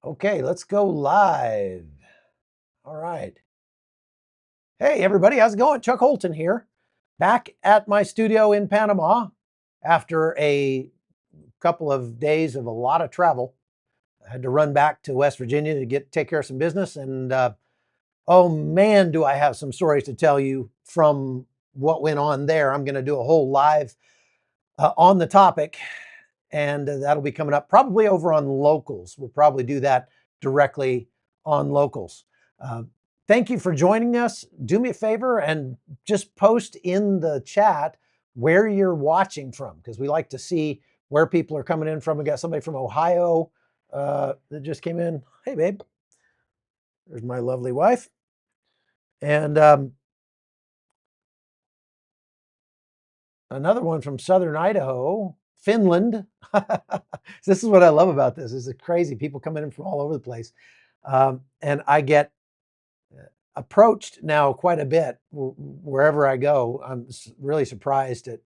Okay, let's go live. All right. Hey, everybody, how's it going? Chuck Holton here, back at my studio in Panama after a couple of days of a lot of travel. I had to run back to West Virginia to take care of some business, and oh man, do I have some stories to tell you from what went on there. I'm going to do a whole live on the topic, and that'll be coming up probably over on Locals. We'll probably do that directly on Locals. Uh, Thank you for joining us. Do me a favor and just post in the chat where you're watching from, because we like to see where people are coming in from. We got somebody from Ohio that just came in. Hey, babe. There's my lovely wife. And another one from Southern Idaho, Finland. This is what I love about this. This is crazy. People coming in from all over the place. And I get approached now quite a bit wherever I go. I'm really surprised at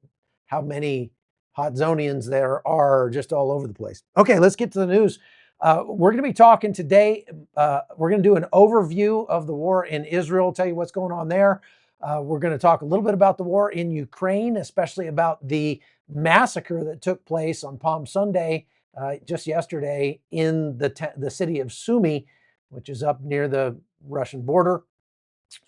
how many Hotzonians there are just all over the place. Okay, let's get to the news. We're going to be talking today. We're going to do an overview of the war in Israel, tell you what's going on there. We're going to talk a little bit about the war in Ukraine, especially about the massacre that took place on Palm Sunday, just yesterday, in the city of Sumy, which is up near the Russian border.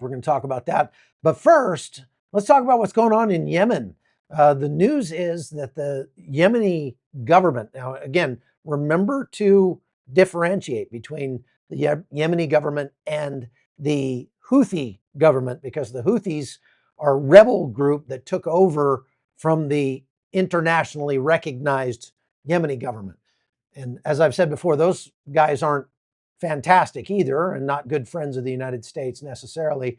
We're going to talk about that. But first, let's talk about what's going on in Yemen. The news is that the Yemeni government, now again, remember to differentiate between the Yemeni government and the Houthi government, because the Houthis are a rebel group that took over from the internationally recognized Yemeni government. And as I've said before, those guys aren't fantastic either, and not good friends of the United States necessarily,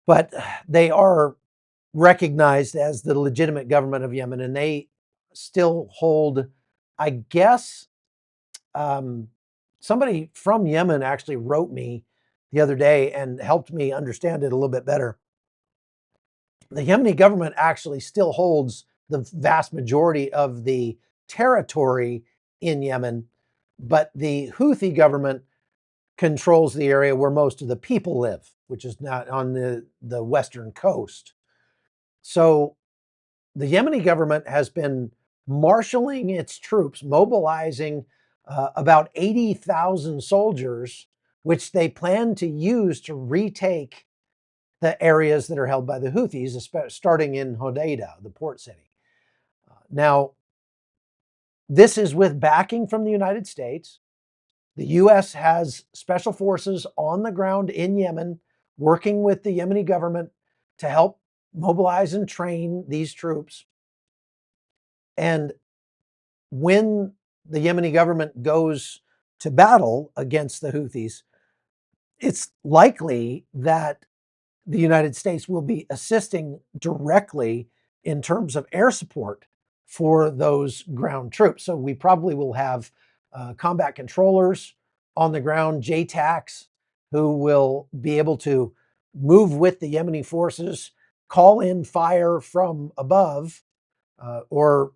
but they are recognized as the legitimate government of Yemen, and they still hold, I guess, somebody from Yemen actually wrote me the other day and helped me understand it a little bit better. The Yemeni government actually still holds the vast majority of the territory in Yemen, but the Houthi government controls the area where most of the people live, which is not on the western coast. So the Yemeni government has been marshaling its troops, mobilizing about 80,000 soldiers, which they plan to use to retake the areas that are held by the Houthis, starting in Hodeidah, the port city. Now, this is with backing from the United States. The U.S. has special forces on the ground in Yemen, working with the Yemeni government to help mobilize and train these troops. And when the Yemeni government goes to battle against the Houthis, it's likely that the United States will be assisting directly in terms of air support for those ground troops. So we probably will have combat controllers on the ground, JTACs, who will be able to move with the Yemeni forces, call in fire from above, or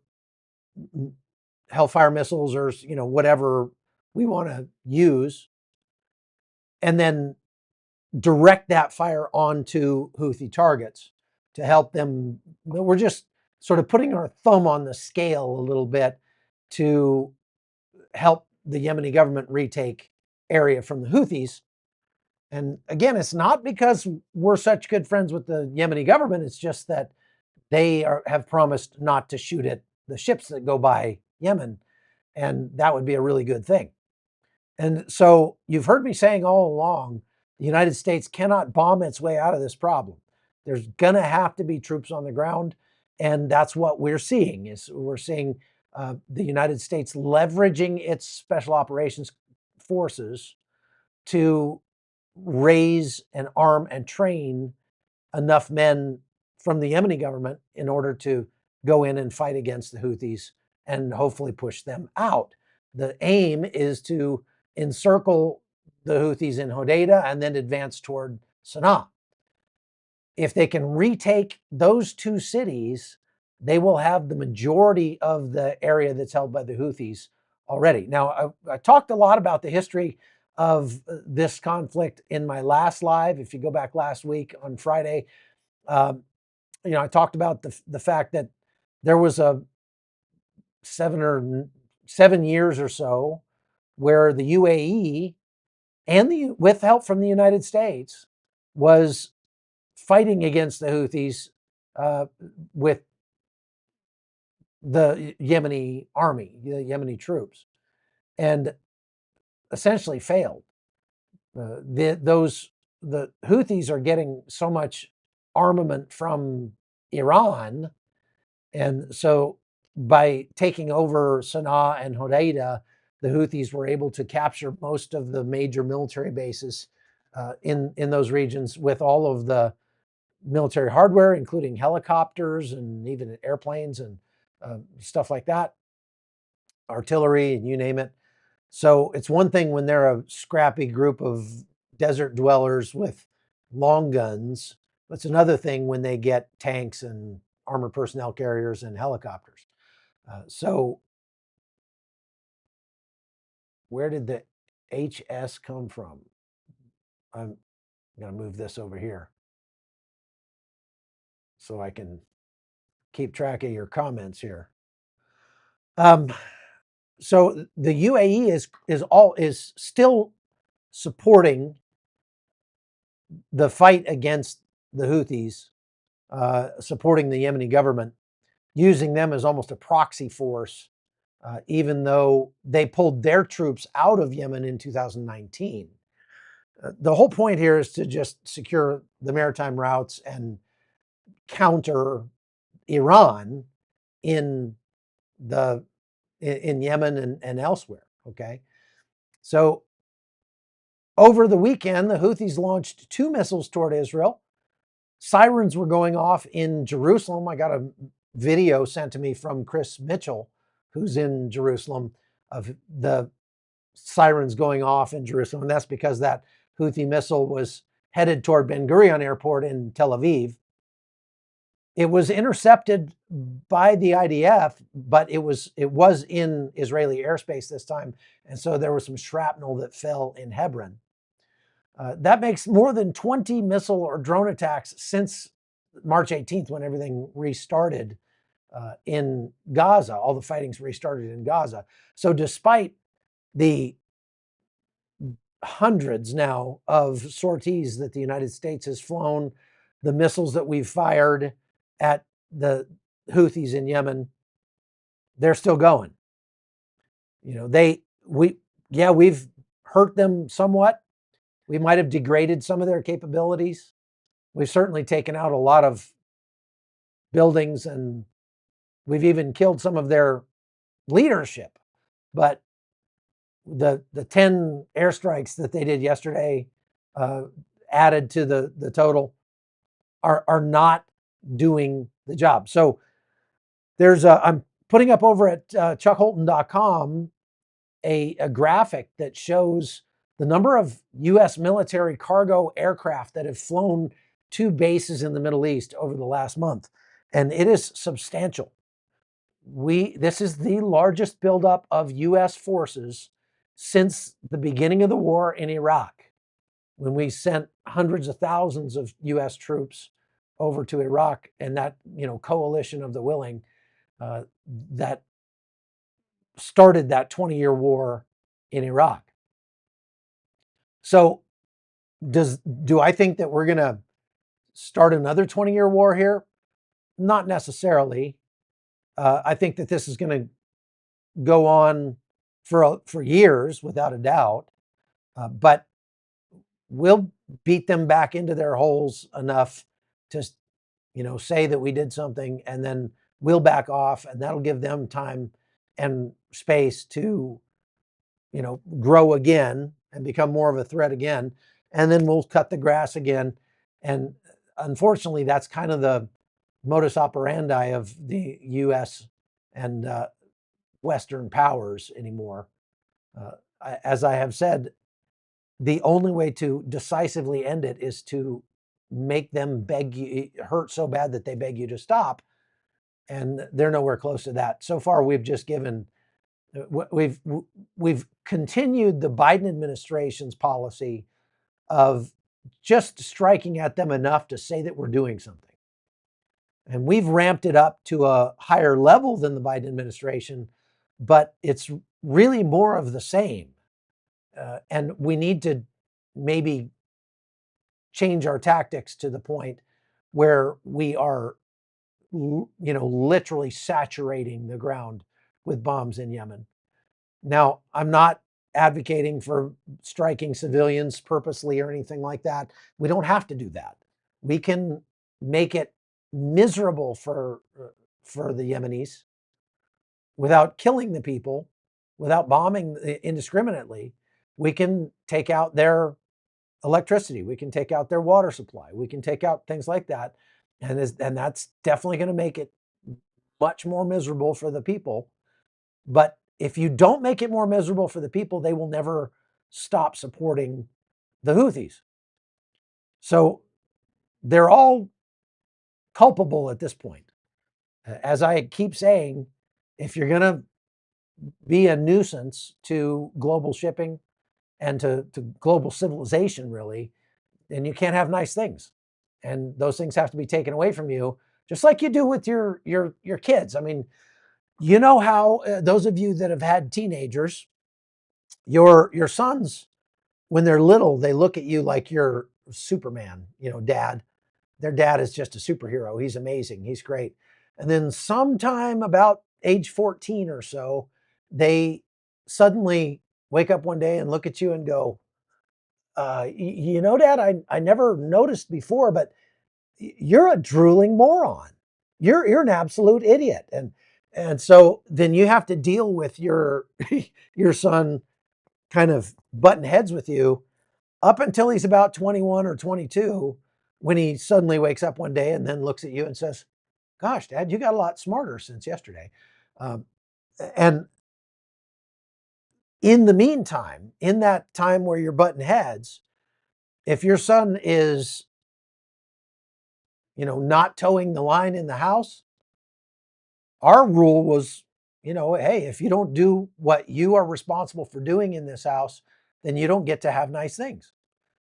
Hellfire missiles, or whatever we want to use, and then direct that fire onto Houthi targets to help them. We're just sort of putting our thumb on the scale a little bit to help the Yemeni government retake area from the Houthis. And again, it's not because we're such good friends with the Yemeni government. It's just that they have promised not to shoot at the ships that go by Yemen. And that would be a really good thing. And so you've heard me saying all along, the United States cannot bomb its way out of this problem. There's going to have to be troops on the ground. And that's what we're seeing. We're seeing the United States leveraging its special operations forces to raise and arm and train enough men from the Yemeni government in order to go in and fight against the Houthis and hopefully push them out. The aim is to encircle the Houthis in Hodeidah and then advance toward Sanaa. If they can retake those two cities, they will have the majority of the area that's held by the Houthis already. Now, I talked a lot about the history of this conflict in my last live. If you go back last week on Friday, um, I talked about the fact that there was a 7 years or so where the UAE and with help from the United States was fighting against the Houthis uh, with the Yemeni army, the Yemeni troops, and essentially failed. The Houthis are getting so much armament from Iran, and so by taking over Sanaa and Hodeidah, the Houthis were able to capture most of the major military bases in those regions with all of the military hardware, including helicopters and even airplanes and stuff like that, artillery, and you name it. So it's one thing when they're a scrappy group of desert dwellers with long guns. It's another thing when they get tanks and armored personnel carriers and helicopters. So where did the HS come from? I'm going to move this over here so I can keep track of your comments here. So the UAE is still supporting the fight against the Houthis, supporting the Yemeni government, using them as almost a proxy force, even though they pulled their troops out of Yemen in 2019. The whole point here is to just secure the maritime routes and counter Iran in in Yemen and elsewhere. Okay, so over the weekend, the Houthis launched 2 missiles toward Israel. Sirens were going off in Jerusalem. I got a video sent to me from Chris Mitchell, who's in Jerusalem, of the sirens going off in Jerusalem. And that's because that Houthi missile was headed toward Ben Gurion Airport in Tel Aviv. It was intercepted by the IDF, but it was in Israeli airspace this time. And so there was some shrapnel that fell in Hebron. That makes more than 20 missile or drone attacks since March 18th, when everything restarted in Gaza. All the fighting's restarted in Gaza. So despite the hundreds now of sorties that the United States has flown, the missiles that we've fired at the Houthis in Yemen, they're still going. We've hurt them somewhat. We might have degraded some of their capabilities. We've certainly taken out a lot of buildings, and we've even killed some of their leadership. But the 10 airstrikes that they did yesterday, added to the total, are not doing the job. So I'm putting up over at chuckholton.com a graphic that shows the number of U.S. military cargo aircraft that have flown to bases in the Middle East over the last month. And it is substantial. This is the largest buildup of U.S. forces since the beginning of the war in Iraq, when we sent hundreds of thousands of U.S. troops over to Iraq, and that coalition of the willing that started that 20-year war in Iraq. So do I think that we're going to start another 20-year war here? Not necessarily. I think that this is going to go on for years, without a doubt. But we'll beat them back into their holes enough to, say that we did something, and then we'll back off, and that'll give them time and space to, grow again and become more of a threat again. And then we'll cut the grass again. And unfortunately, that's kind of the modus operandi of the U.S. and Western powers anymore. As I have said, the only way to decisively end it is to make them beg you, hurt so bad that they beg you to stop. And they're nowhere close to that. So far, we've just given We've continued the Biden administration's policy of just striking at them enough to say that we're doing something. And we've ramped it up to a higher level than the Biden administration, but it's really more of the same. And we need to maybe change our tactics to the point where we are, literally saturating the ground with bombs in Yemen. Now, I'm not advocating for striking civilians purposely or anything like that. We don't have to do that. We can make it miserable for the Yemenis without killing the people, without bombing indiscriminately. We can take out their electricity. We can take out their water supply. We can take out things like that. And that's definitely going to make it much more miserable for the people. But if you don't make it more miserable for the people, they will never stop supporting the Houthis. So they're all culpable at this point. As I keep saying, if you're going to be a nuisance to global shipping and to global civilization, really, then you can't have nice things. And those things have to be taken away from you, just like you do with your kids. I mean, you know how those of you that have had teenagers, your sons, when they're little, they look at you like you're Superman, dad. Their dad is just a superhero. He's amazing. He's great. And then sometime about age 14 or so, they suddenly wake up one day and look at you and go, Dad, I never noticed before, but you're a drooling moron. You're an absolute idiot. And so then you have to deal with your your son kind of butting heads with you up until he's about 21 or 22, when he suddenly wakes up one day and then looks at you and says, "Gosh, Dad, you got a lot smarter since yesterday." Um, and in the meantime, in that time where you're butting heads, if your son is, not towing the line in the house, our rule was, hey, if you don't do what you are responsible for doing in this house, then you don't get to have nice things.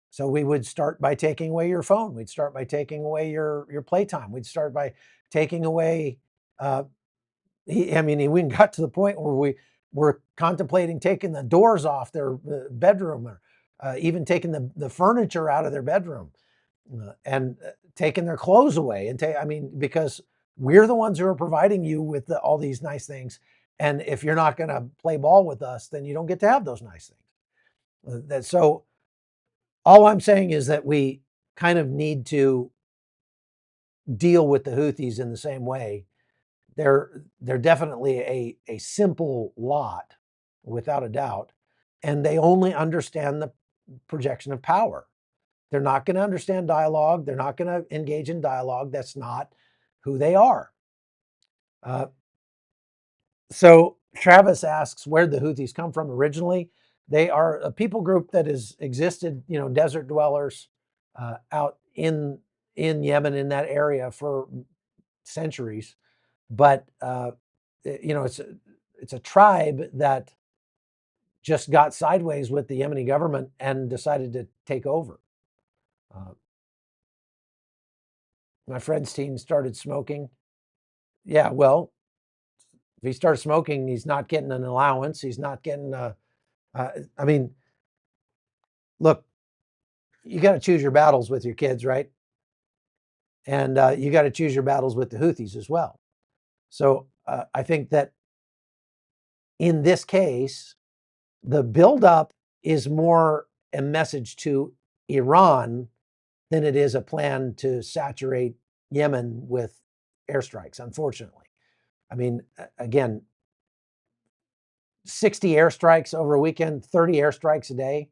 So we would start by taking away your phone. We'd start by taking away your playtime. We'd start by taking away. We even got to the point where we were contemplating taking the doors off their bedroom, or even taking the furniture out of their bedroom, and taking their clothes away. And because we're the ones who are providing you with all these nice things. And if you're not going to play ball with us, then you don't get to have those nice things. So all I'm saying is that we kind of need to deal with the Houthis in the same way. They're definitely a simple lot, without a doubt, and they only understand the projection of power. They're not going to understand dialogue. They're not going to engage in dialogue. That's not who they are. So Travis asks where the Houthis come from originally. They are a people group that has existed, desert dwellers out in Yemen, in that area, for centuries. But it's a tribe that just got sideways with the Yemeni government and decided to take over. My friend's teen started smoking. Yeah, well, if he starts smoking, he's not getting an allowance. He's not getting look, you got to choose your battles with your kids, right? And you got to choose your battles with the Houthis as well. So I think that in this case, the buildup is more a message to Iran than it is a plan to saturate Yemen with airstrikes, unfortunately. Again, 60 airstrikes over a weekend, 30 airstrikes a day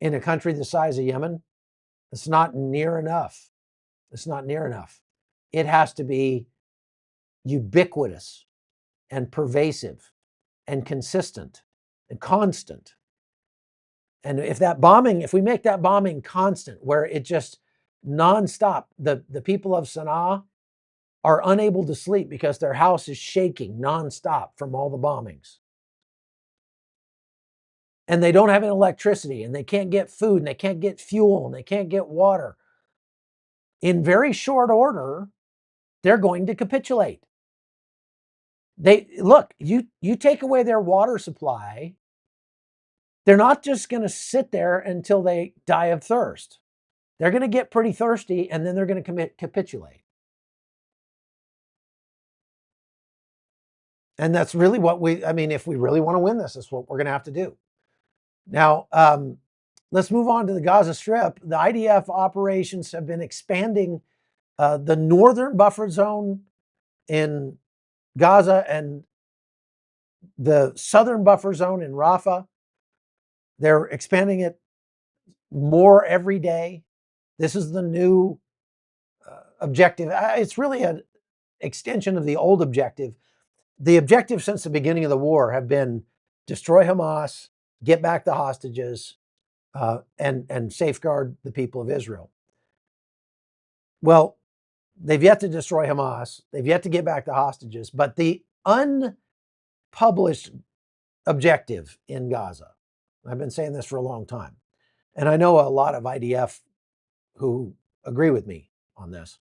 in a country the size of Yemen, it's not near enough. It's not near enough. It has to be ubiquitous and pervasive and consistent and constant. And if we make that bombing constant, where it just nonstop, the people of Sanaa are unable to sleep because their house is shaking nonstop from all the bombings. and they don't have any electricity, and they can't get food, and they can't get fuel, and they can't get water, in very short order, they're going to capitulate. You take away their water supply, they're not just going to sit there until they die of thirst. They're going to get pretty thirsty, and then they're going to capitulate. And that's really what if we really want to win this, that's what we're going to have to do. Now, let's move on to the Gaza Strip. The IDF operations have been expanding the northern buffer zone in Gaza and the southern buffer zone in Rafah. They're expanding it more every day. This is the new objective. It's really an extension of the old objective. The objective since the beginning of the war have been destroy Hamas, get back the hostages, and safeguard the people of Israel. Well, they've yet to destroy Hamas. They've yet to get back the hostages. But the unpublished objective in Gaza, I've been saying this for a long time, and I know a lot of IDF who agree with me on this.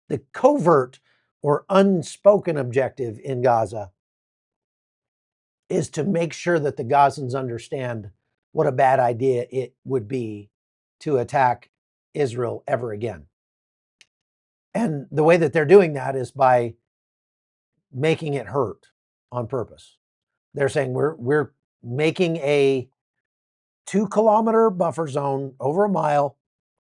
The covert or unspoken objective in Gaza is to make sure that the Gazans understand what a bad idea it would be to attack Israel ever again. And the way that they're doing that is by making it hurt on purpose. They're saying we're making a 2-kilometer buffer zone over a mile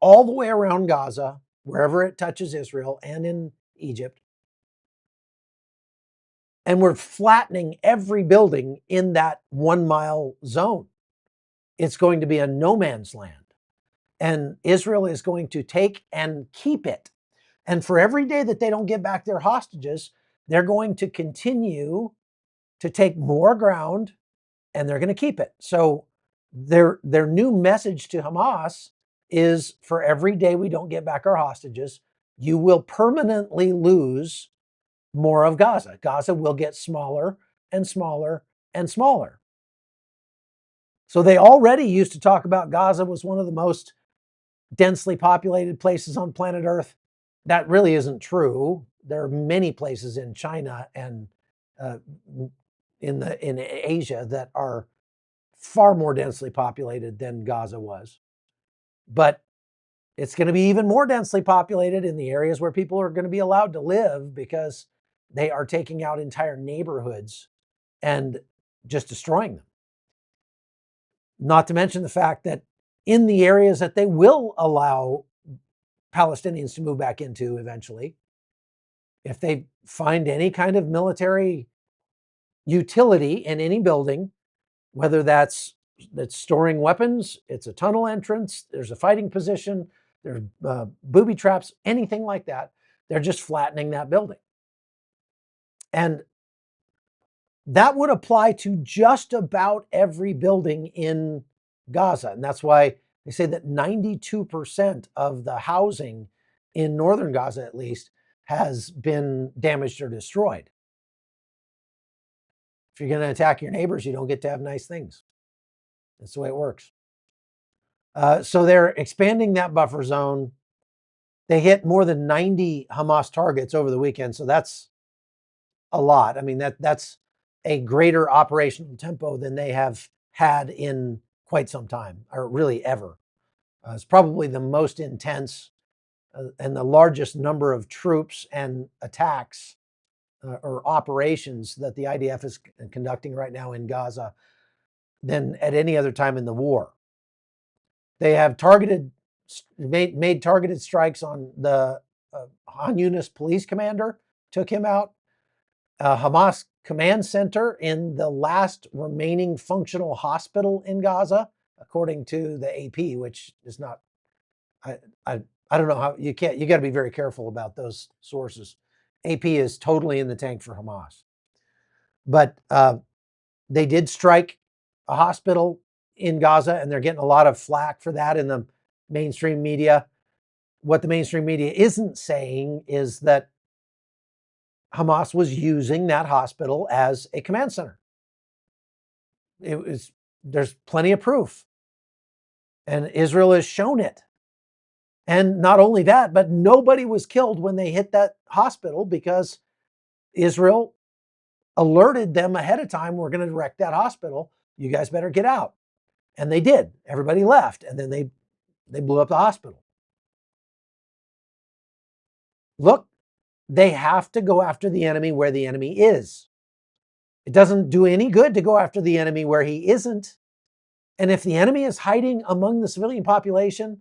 all the way around Gaza, wherever it touches Israel and in Egypt. And we're flattening every building in that 1-mile zone. It's going to be a no man's land. And Israel is going to take and keep it. And for every day that they don't get back their hostages, they're going to continue to take more ground, and they're going to keep it. So their new message to Hamas is, for every day we don't get back our hostages, you will permanently lose more of Gaza. Gaza will get smaller and smaller and smaller. So they already used to talk about Gaza was one of the most densely populated places on planet Earth. That really isn't true. There are many places in China and in Asia that are far more densely populated than Gaza was. But it's going to be even more densely populated in the areas where people are going to be allowed to live, because they are taking out entire neighborhoods and just destroying them. Not to mention the fact that in the areas that they will allow Palestinians to move back into eventually, if they find any kind of military utility in any building, whether that's storing weapons, it's a tunnel entrance, there's a fighting position, there's booby traps, anything like that, they're just flattening that building. And that would apply to just about every building in Gaza. And that's why they say that 92% of the housing in northern Gaza, at least, has been damaged or destroyed. If you're going to attack your neighbors, you don't get to have nice things. That's the way it works. So they're expanding that buffer zone. They hit more than 90 Hamas targets over the weekend. So that's a lot. I mean, that's a greater operational tempo than they have had in quite some time, or really ever. It's probably the most intense and the largest number of troops and attacks or operations that the IDF is conducting right now in Gaza than at any other time in the war. They have made targeted strikes on the Han Yunis police commander, took him out. Hamas command center in the last remaining functional hospital in Gaza, according to the AP, which is not, I don't know how you got to be very careful about those sources. AP is totally in the tank for Hamas. But they did strike a hospital in Gaza, and they're getting a lot of flack for that in the mainstream media. What the mainstream media isn't saying is that Hamas was using that hospital as a command center. It was There's plenty of proof. And Israel has shown it. And not only that, but nobody was killed when they hit that hospital because Israel alerted them ahead of time, we're going to wreck that hospital. You guys better get out. And they did. Everybody left. And then they blew up the hospital. Look, they have to go after the enemy where the enemy is. It doesn't do any good to go after the enemy where he isn't. And if the enemy is hiding among the civilian population,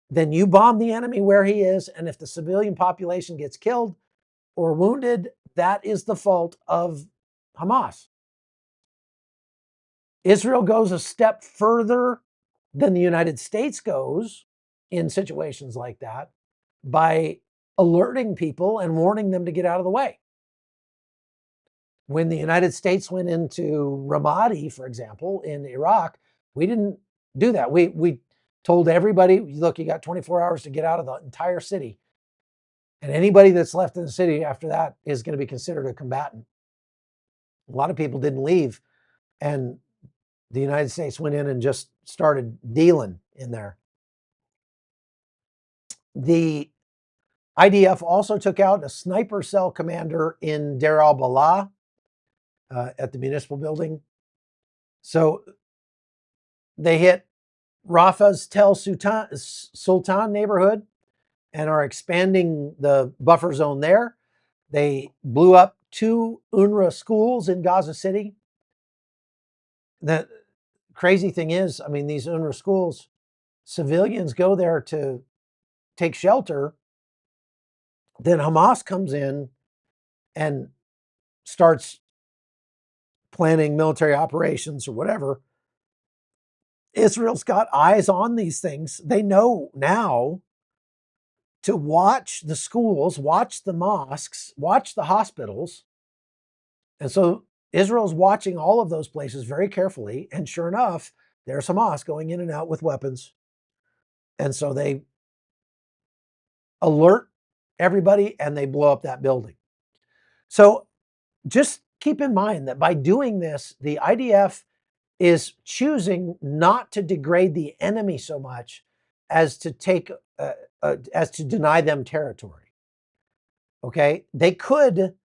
then you bomb the enemy where he is. And if the civilian population gets killed or wounded, that is the fault of Hamas. Israel goes a step further than the United States goes in situations like that by alerting people and warning them to get out of the way. When the United States went into Ramadi, for example, in Iraq, we didn't do that. We told everybody, look, you got 24 hours to get out of the entire city. And anybody that's left in the city after that is going to be considered a combatant. A lot of people didn't leave. And the United States went in and just started dealing in there. The IDF also took out a sniper cell commander in Deir al-Balah at the municipal building. So they hit Rafah's Tel Sultan neighborhood and are expanding the buffer zone there. They blew up 2 UNRWA schools in Gaza City. The crazy thing is, I mean, these UNRWA schools, civilians go there to take shelter. Then Hamas comes in and starts planning military operations or whatever. Israel's got eyes on these things. They know now to watch the schools, watch the mosques, watch the hospitals. And so Israel's watching all of those places very carefully. And sure enough, there's Hamas going in and out with weapons. And so they alert everybody and they blow up that building. So just keep in mind that by doing this, the IDF is choosing not to degrade the enemy so much as to deny them territory. Okay, they could,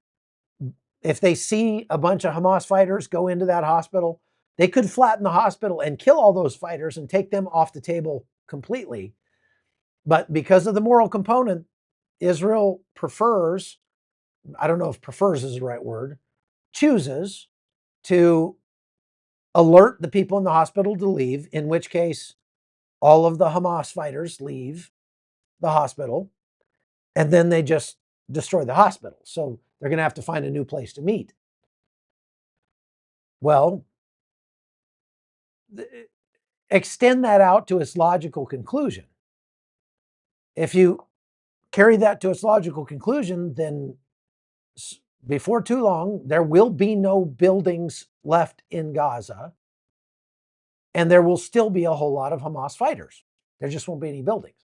if they see a bunch of Hamas fighters go into that hospital, they could flatten the hospital and kill all those fighters and take them off the table completely. But because of the moral component, Israel prefers, I don't know if prefers is the right word, chooses to alert the people in the hospital to leave, in which case all of the Hamas fighters leave the hospital, and then they just destroy the hospital. So they're going to have to find a new place to meet. Well, extend that out to its logical conclusion. If you carry that to its logical conclusion, then before too long, there will be no buildings left in Gaza, and there will still be a whole lot of Hamas fighters. There just won't be any buildings.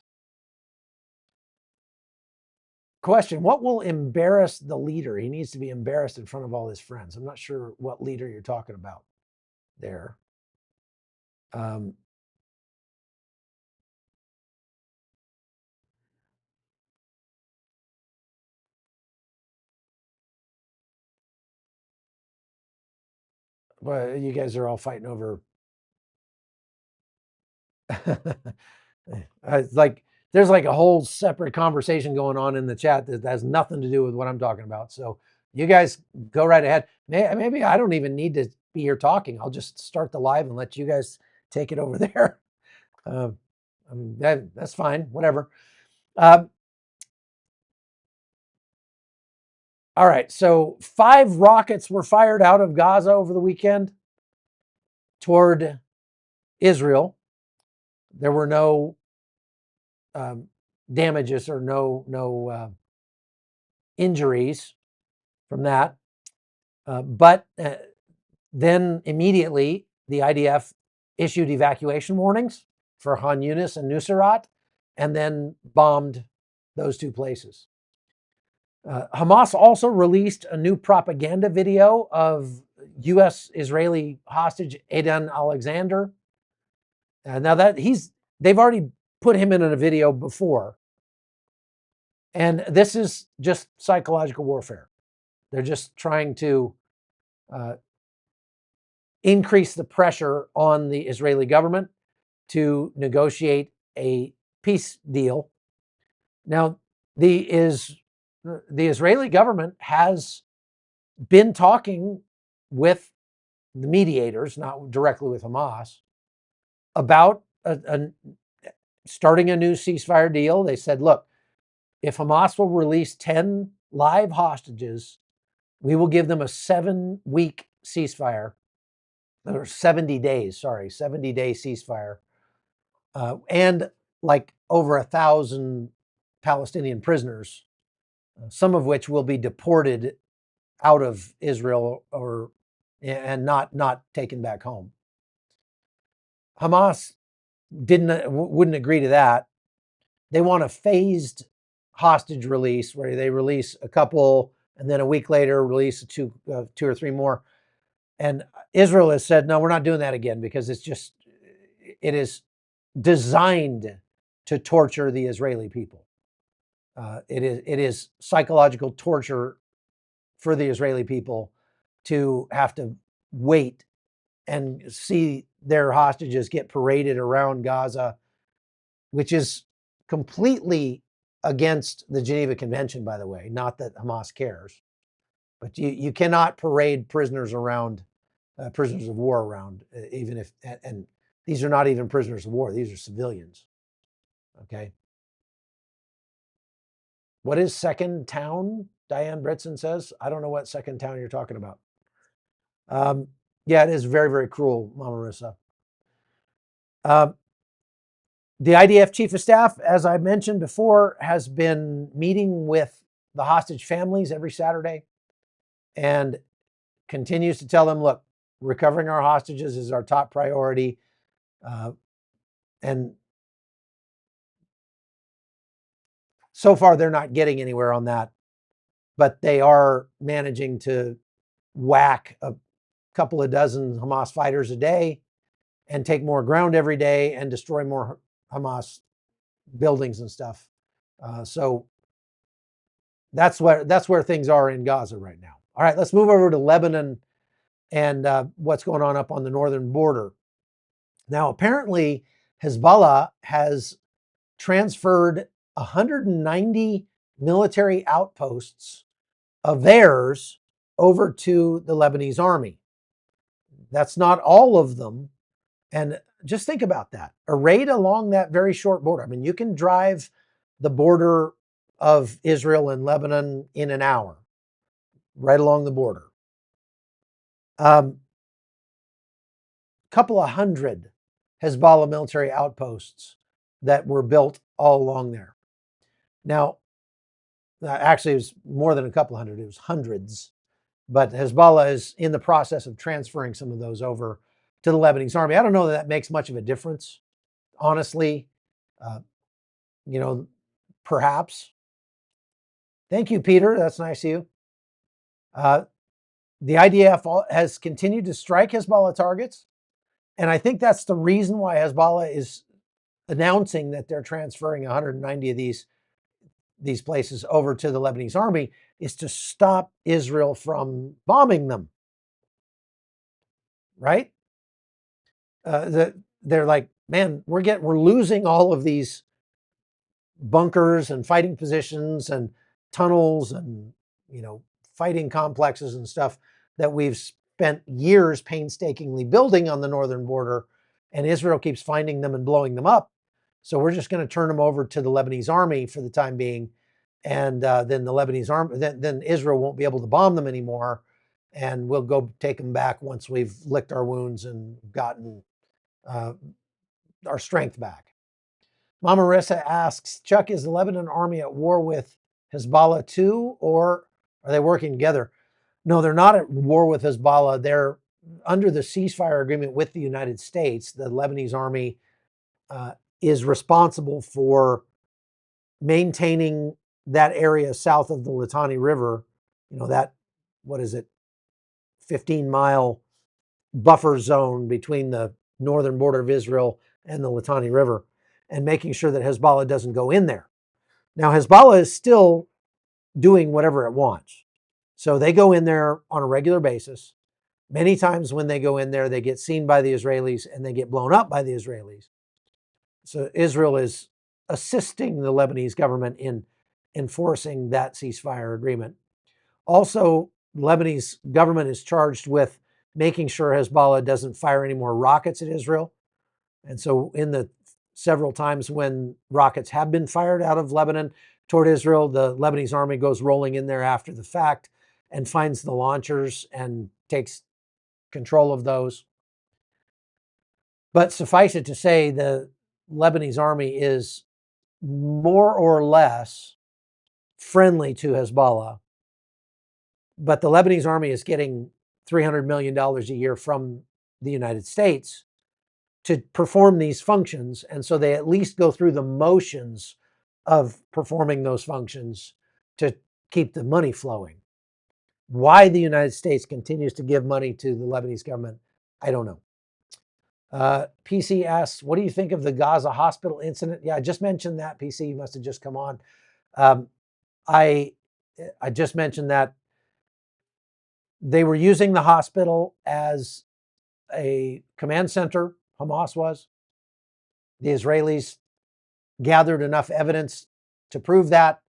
Question, what will embarrass the leader? He needs to be embarrassed in front of all his friends. I'm not sure what leader you're talking about there. Well, you guys are all fighting over. Like there's like a whole separate conversation going on in the chat that has nothing to do with what I'm talking about. So you guys go right ahead. Maybe I don't even need to be here talking. I'll just start the live and let you guys take it over there. That's fine. Whatever. All right. So 5 rockets were fired out of Gaza over the weekend toward Israel. There were no damages or no injuries from that. But then immediately the IDF issued evacuation warnings for Han Yunis and Nuseirat and then bombed those 2 places. Hamas also released a new propaganda video of U.S. Israeli hostage Aidan Alexander. Now that they've already put him in a video before, and this is just psychological warfare. They're just trying to increase the pressure on the Israeli government to negotiate a peace deal. Now, the Israeli government has been talking with the mediators, not directly with Hamas, about starting a new ceasefire deal. They said, look, if Hamas will release 10 live hostages, we will give them a 7-week ceasefire, or 70 days, 70-day ceasefire, and like over 1,000 Palestinian prisoners, some of which will be deported out of Israel and not taken back home. Hamas wouldn't agree to that. They want a phased hostage release where they release a couple and then a week later release two or three more. And Israel has said, no, we're not doing that again, because it is designed to torture the Israeli people. It is psychological torture for the Israeli people to have to wait and see their hostages get paraded around Gaza, which is completely against the Geneva Convention, by the way. Not that Hamas cares, but you cannot parade prisoners around, prisoners of war around, even if, and these are not even prisoners of war, these are civilians. Okay. What is Second Town? Diane Britson says. I don't know what Second Town you're talking about. Yeah, it is very, very cruel, Mama Marissa. The IDF Chief of Staff, as I mentioned before, has been meeting with the hostage families every Saturday and continues to tell them, look, recovering our hostages is our top priority. And so far, they're not getting anywhere on that, but they are managing to whack a couple of dozen Hamas fighters a day and take more ground every day and destroy more Hamas buildings and stuff. So that's where things are in Gaza right now. All right, let's move over to Lebanon and what's going on up on the northern border. Now, apparently, Hezbollah has transferred 190 military outposts of theirs over to the Lebanese army. That's not all of them. And just think about that. A raid along that very short border. I mean, you can drive the border of Israel and Lebanon in an hour, right along the border. Couple of hundred Hezbollah military outposts that were built all along there. Now, actually, it was more than a couple hundred, it was hundreds. But Hezbollah is in the process of transferring some of those over to the Lebanese army. I don't know that makes much of a difference, honestly. Perhaps. Thank you, Peter. That's nice of you. The IDF has continued to strike Hezbollah targets. And I think that's the reason why Hezbollah is announcing that they're transferring 190 of these places over to the Lebanese army, is to stop Israel from bombing them. Right? They're like, man, we're losing all of these bunkers and fighting positions and tunnels and fighting complexes and stuff that we've spent years painstakingly building on the northern border, and Israel keeps finding them and blowing them up. So we're just going to turn them over to the Lebanese army for the time being, and then the Lebanese army, then Israel won't be able to bomb them anymore, and we'll go take them back once we've licked our wounds and gotten our strength back. Mama Marissa asks, Chuck, is the Lebanon army at war with Hezbollah too, or are they working together? No, they're not at war with Hezbollah. They're under the ceasefire agreement with the United States. The Lebanese army is responsible for maintaining that area south of the Litani River, that, what is it, 15-mile buffer zone between the northern border of Israel and the Litani River, and making sure that Hezbollah doesn't go in there. Now, Hezbollah is still doing whatever it wants. So they go in there on a regular basis. Many times when they go in there, they get seen by the Israelis and they get blown up by the Israelis. So Israel is assisting the Lebanese government in enforcing that ceasefire agreement. Also, the Lebanese government is charged with making sure Hezbollah doesn't fire any more rockets at Israel. And so in the several times when rockets have been fired out of Lebanon toward Israel, the Lebanese army goes rolling in there after the fact and finds the launchers and takes control of those. But suffice it to say, the Lebanese army is more or less friendly to Hezbollah. But the Lebanese army is getting $300 million a year from the United States to perform these functions. And so they at least go through the motions of performing those functions to keep the money flowing. Why the United States continues to give money to the Lebanese government, I don't know. PC asks, what do you think of the Gaza hospital incident? Yeah, I just mentioned that. PC, you must have just come on. I just mentioned that they were using the hospital as a command center, Hamas was. The Israelis gathered enough evidence to prove that,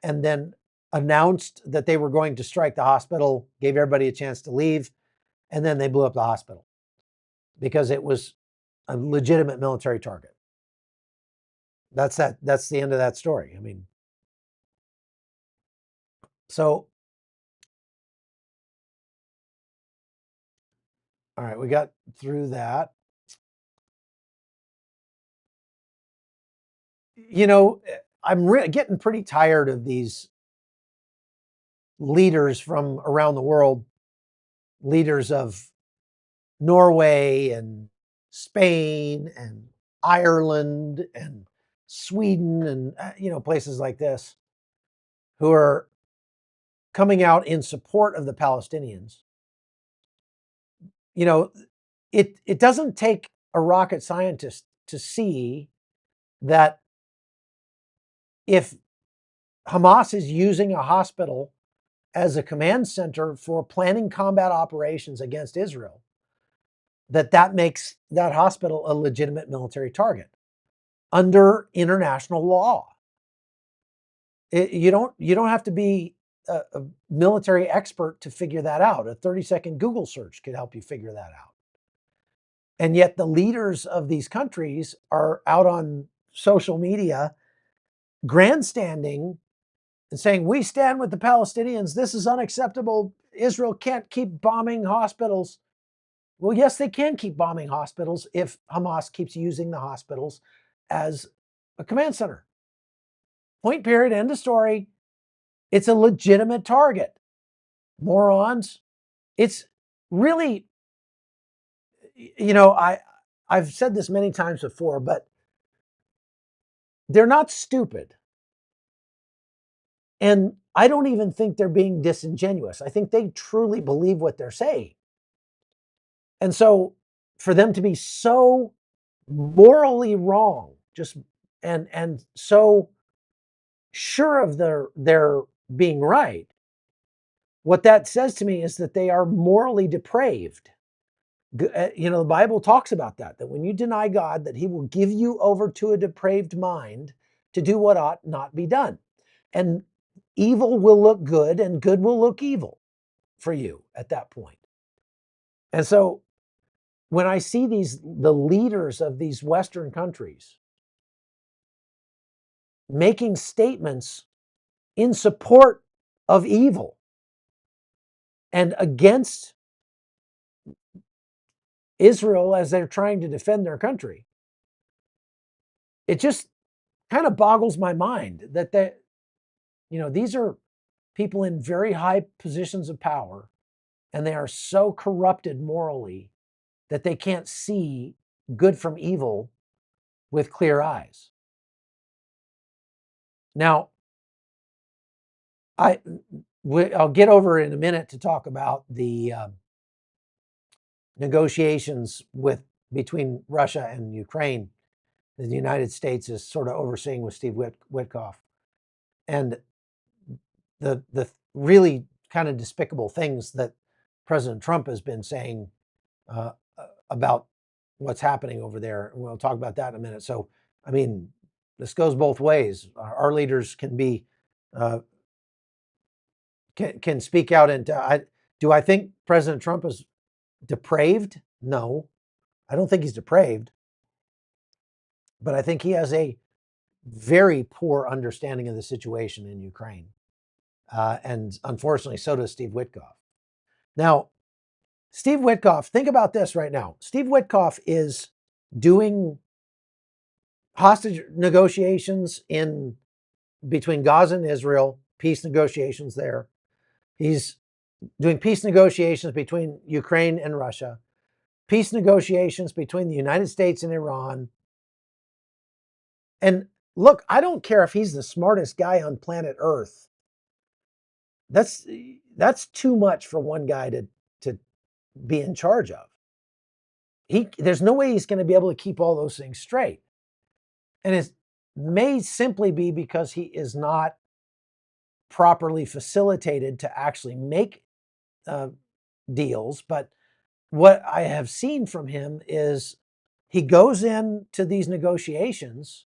and then announced that they were going to strike the hospital, gave everybody a chance to leave, and then they blew up the hospital because it was a legitimate military target. That's the end of that story. I mean, so, all right, we got through that. I'm getting pretty tired of these leaders from around the world, leaders of Norway and Spain and Ireland and Sweden and places like this, who are coming out in support of the Palestinians. It doesn't take a rocket scientist to see that if Hamas is using a hospital as a command center for planning combat operations against Israel, that makes that hospital a legitimate military target under international law. You don't have to be a military expert to figure that out. A 30-second Google search could help you figure that out. And yet the leaders of these countries are out on social media grandstanding and saying, we stand with the Palestinians. This is unacceptable. Israel can't keep bombing hospitals. Well, yes, they can keep bombing hospitals if Hamas keeps using the hospitals as a command center. Point, period, end of story. It's a legitimate target. Morons. It's really, I've said this many times before, but they're not stupid. And I don't even think they're being disingenuous. I think they truly believe what they're saying. And so for them to be so morally wrong, and so sure of their being right, what that says to me is that they are morally depraved. The Bible talks about that when you deny God, that he will give you over to a depraved mind to do what ought not be done. And evil will look good and good will look evil for you at that point. And so when I see the leaders of these Western countries making statements in support of evil and against Israel as they're trying to defend their country, it just kind of boggles my mind that these are people in very high positions of power, and they are so corrupted morally that they can't see good from evil with clear eyes. Now, I'll get over in a minute to talk about the negotiations between Russia and Ukraine that the United States is sort of overseeing with Steve Witkoff, and the really kind of despicable things that President Trump has been saying uh, about what's happening over there. And we'll talk about that in a minute. So, I mean, this goes both ways. Our leaders can be can speak out, and do I think President Trump is depraved? No, I don't think he's depraved, but I think he has a very poor understanding of the situation in Ukraine. And unfortunately, so does Steve Witkoff. Now, Steve Witkoff, think about this right now. Steve Witkoff is doing hostage negotiations in between Gaza and Israel, peace negotiations there. He's doing peace negotiations between Ukraine and Russia, peace negotiations between the United States and Iran. And look, I don't care if he's the smartest guy on planet Earth. That's too much for one guy to be in charge of. There's no way he's going to be able to keep all those things straight. And it may simply be because he is not properly facilitated to actually make deals. But what I have seen from him is he goes into these negotiations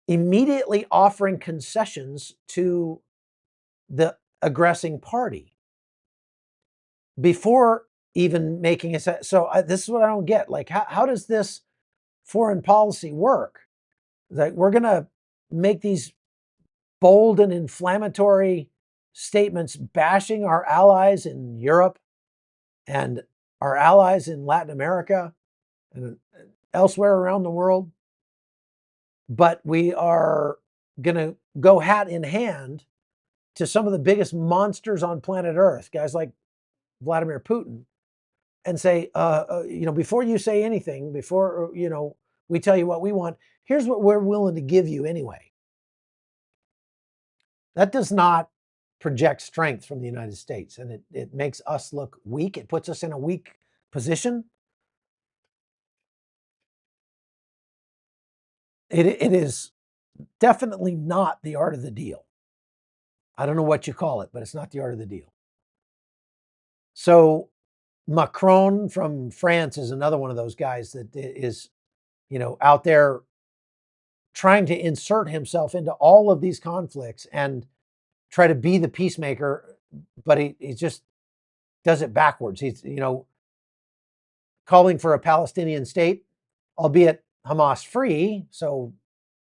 immediately offering concessions to the aggressing party before even making a set. So this is what I don't get. Like, how does this foreign policy work? Like, we're going to make these bold and inflammatory statements bashing our allies in Europe and our allies in Latin America and elsewhere around the world. But we are going to go hat in hand to some of the biggest monsters on planet Earth, guys like Vladimir Putin, and say, before you say anything, before, we tell you what we want, here's what we're willing to give you anyway. That does not project strength from the United States, and it makes us look weak. It puts us in a weak position. It is definitely not the art of the deal. I don't know what you call it, but it's not the art of the deal. So Macron from France is another one of those guys that is, out there trying to insert himself into all of these conflicts and try to be the peacemaker, but he just does it backwards. He's, calling for a Palestinian state, albeit Hamas free, so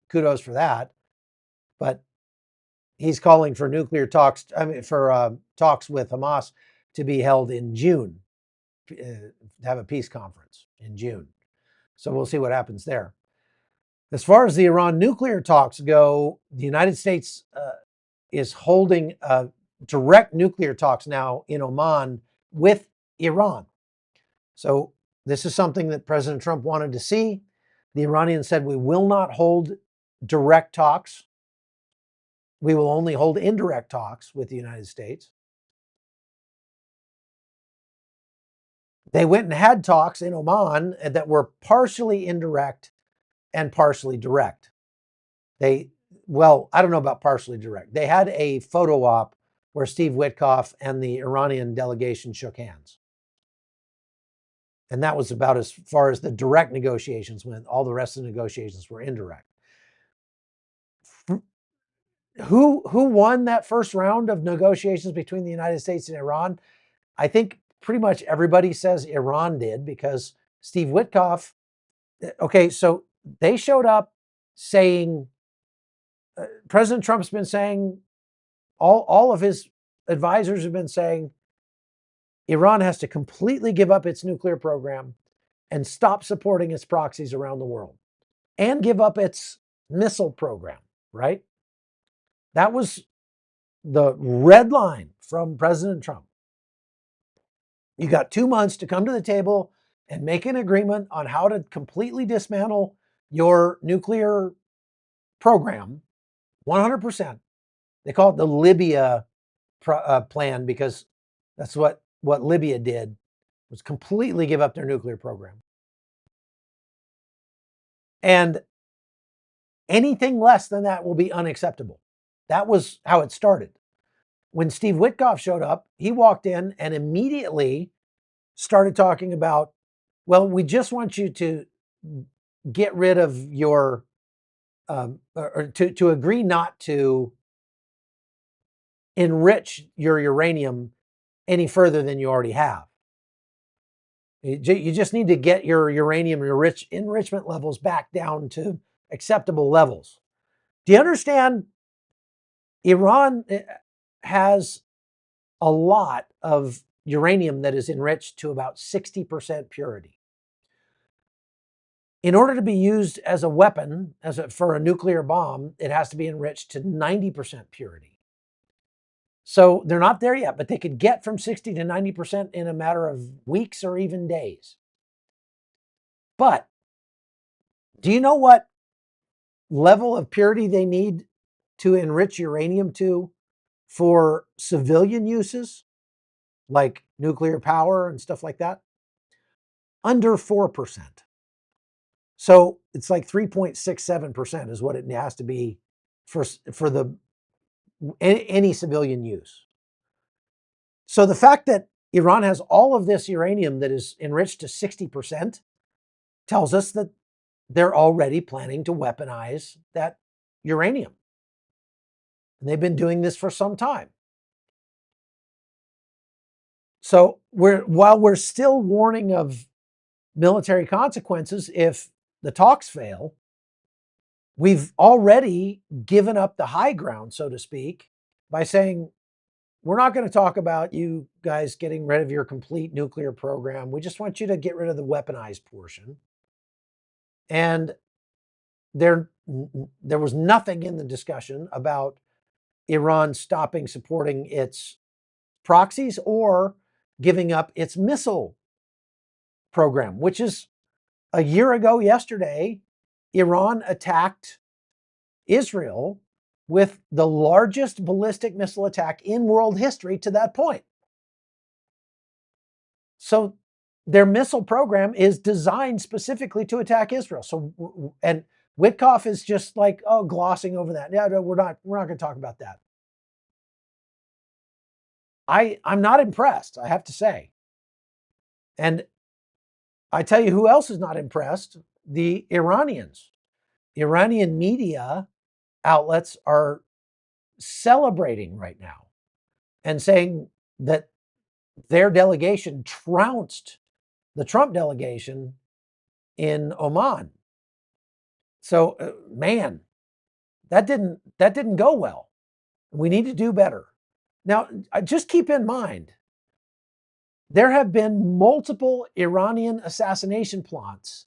kudos for that. But he's calling for nuclear talks, for talks with Hamas to be held in June, to have a peace conference in June. So we'll see what happens there. As far as the Iran nuclear talks go, the United States is holding direct nuclear talks now in Oman with Iran. So this is something that President Trump wanted to see. The Iranians said, we will not hold direct talks. We will only hold indirect talks with the United States. They went and had talks in Oman that were partially indirect and partially direct. I don't know about partially direct. They had a photo op where Steve Witkoff and the Iranian delegation shook hands. And that was about as far as the direct negotiations went. All the rest of the negotiations were indirect. Who won that first round of negotiations between the United States and Iran? I think pretty much everybody says Iran did, because Steve Witkoff, okay, so they showed up saying, President Trump's been saying, all of his advisors have been saying, Iran has to completely give up its nuclear program and stop supporting its proxies around the world and give up its missile program, right? That was the red line from President Trump. You got 2 months to come to the table and make an agreement on how to completely dismantle your nuclear program, 100%. They call it the Libya plan because that's what Libya did, was completely give up their nuclear program. And anything less than that will be unacceptable. That was how it started. When Steve Witkoff showed up, he walked in and immediately started talking about, well, we just want you to get rid of your, or to agree not to enrich your uranium any further than you already have. You just need to get your uranium enrichment levels back down to acceptable levels. Do you understand? Iran has a lot of uranium that is enriched to about 60% purity. In order to be used as a weapon, for a nuclear bomb, it has to be enriched to 90% purity. So they're not there yet, but they could get from 60 to 90% in a matter of weeks or even days. But do you know what level of purity they need to enrich uranium to for civilian uses, like nuclear power and stuff like that? Under 4%. So it's like 3.67% is what it has to be for any civilian use. So the fact that Iran has all of this uranium that is enriched to 60% tells us that they're already planning to weaponize that uranium. And they've been doing this for some time. So while we're still warning of military consequences if the talks fail, we've already given up the high ground, so to speak, by saying, we're not going to talk about you guys getting rid of your complete nuclear program. We just want you to get rid of the weaponized portion. And there was nothing in the discussion about Iran stopping supporting its proxies or giving up its missile program, which is a year ago yesterday, Iran attacked Israel with the largest ballistic missile attack in world history to that point. So their missile program is designed specifically to attack Israel. So, and Witkoff is just like, oh, glossing over that. Yeah, no, we're not going to talk about that. I'm not impressed, I have to say. And I tell you who else is not impressed? The Iranians. Iranian media outlets are celebrating right now and saying that their delegation trounced the Trump delegation in Oman. So, man, that didn't go well. We need to do better. Now, just keep in mind, there have been multiple Iranian assassination plots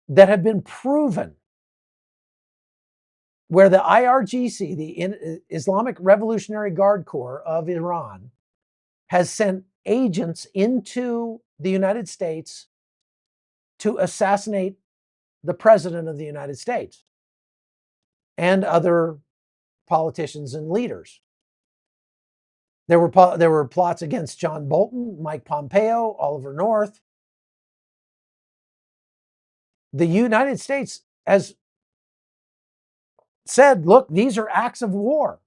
that have been proven where the IRGC, the Islamic Revolutionary Guard Corps of Iran, has sent agents into the United States to assassinate the President of the United States and other politicians and leaders. There were plots against John Bolton, Mike Pompeo, Oliver North. The United States has said, look, these are acts of war.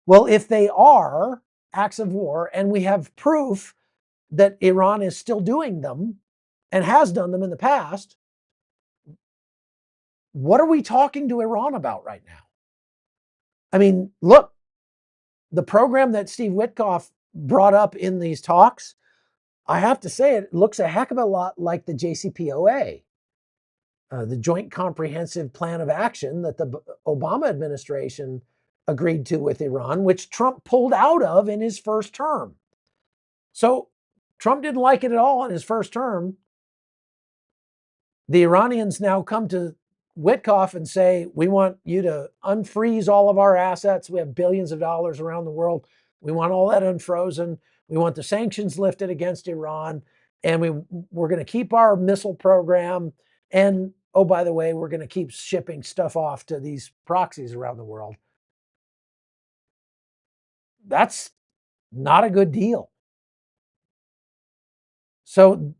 Well, if they are acts of war and we have proof that Iran is still doing them and has done them in the past, what are we talking to Iran about right now? I mean, look, the program that Steve Witkoff brought up in these talks, I have to say, it looks a heck of a lot like the JCPOA, the Joint Comprehensive Plan of Action that the Obama administration agreed to with Iran, which Trump pulled out of in his first term. So Trump didn't like it at all in his first term. The Iranians now come to Witkoff and say, we want you to unfreeze all of our assets. We have billions of dollars around the world. We want all that unfrozen. We want the sanctions lifted against Iran. And we're going to keep our missile program. And, oh, by the way, we're going to keep shipping stuff off to these proxies around the world. That's not a good deal. So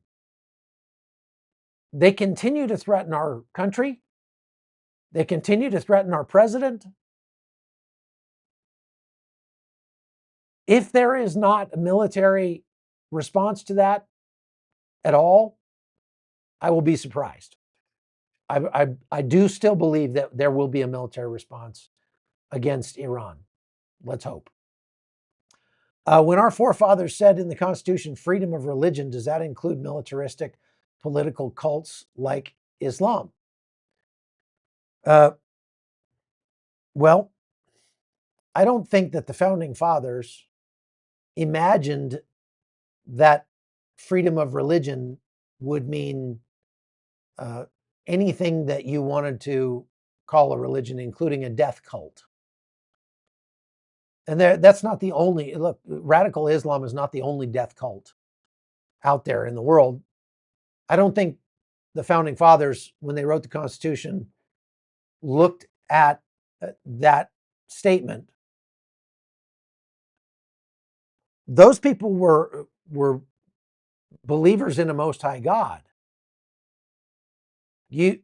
they continue to threaten our country. They continue to threaten our president. If there is not a military response to that at all, I will be surprised. I do still believe that there will be a military response against Iran. Let's hope. When our forefathers said in the Constitution, freedom of religion, does that include militaristic political cults like Islam? Well, I don't think that the founding fathers imagined that freedom of religion would mean anything that you wanted to call a religion, including a death cult. And that's not the only, look, radical Islam is not the only death cult out there in the world. I don't think the founding fathers, when they wrote the Constitution, looked at that statement. Those people were believers in a Most High God. You